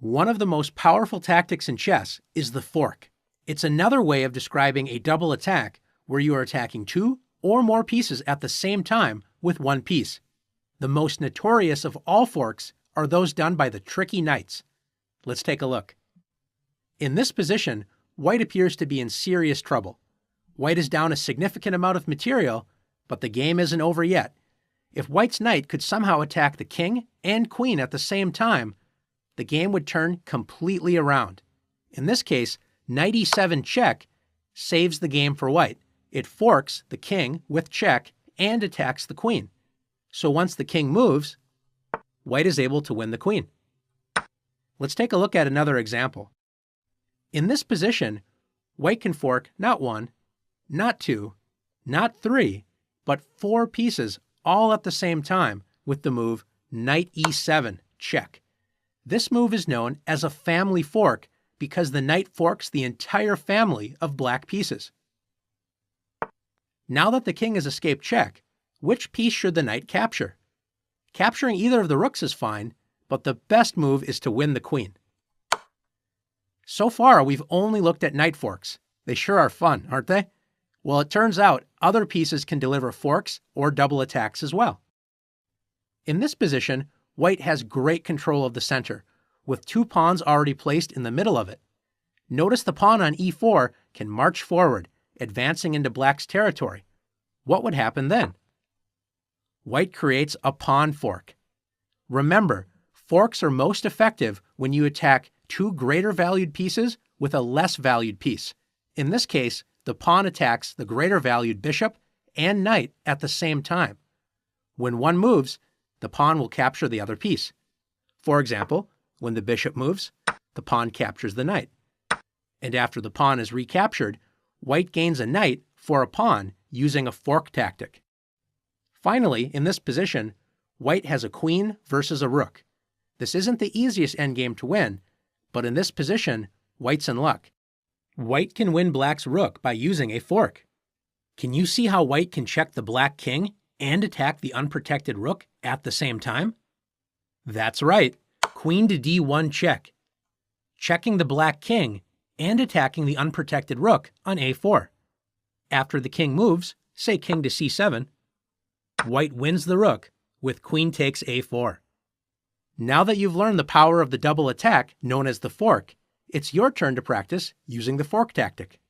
One of the most powerful tactics in chess is the fork. It's another way of describing a double attack where you are attacking two or more pieces at the same time with one piece. The most notorious of all forks are those done by the tricky knights. Let's take a look. In this position, white appears to be in serious trouble. White is down a significant amount of material, but the game isn't over yet. If white's knight could somehow attack the king and queen at the same time, the game would turn completely around. In this case, knight e7 check saves the game for white. It forks the king with check and attacks the queen. So once the king moves, white is able to win the queen. Let's take a look at another example. In this position, white can fork not one, not two, not three, but four pieces all at the same time with the move knight e7 check. This move is known as a family fork because the knight forks the entire family of black pieces. Now that the king has escaped check, which piece should the knight capture? Capturing either of the rooks is fine, but the best move is to win the queen. So far, we've only looked at knight forks. They sure are fun, aren't they? Well, it turns out other pieces can deliver forks or double attacks as well. In this position, white has great control of the center, with two pawns already placed in the middle of it. Notice the pawn on e4 can march forward, advancing into black's territory. What would happen then? White creates a pawn fork. Remember, forks are most effective when you attack two greater valued pieces with a less valued piece. In this case, the pawn attacks the greater valued bishop and knight at the same time. When one moves, the pawn will capture the other piece. For example, when the bishop moves, the pawn captures the knight. And after the pawn is recaptured, white gains a knight for a pawn using a fork tactic. Finally, in this position, white has a queen versus a rook. This isn't the easiest endgame to win, but in this position, white's in luck. White can win black's rook by using a fork. Can you see how white can check the black king and attack the unprotected rook at the same time? That's right, queen to d1 check, checking the black king and attacking the unprotected rook on a4. After the king moves, say king to c7, white wins the rook with queen takes a4. Now that you've learned the power of the double attack known as the fork, it's your turn to practice using the fork tactic.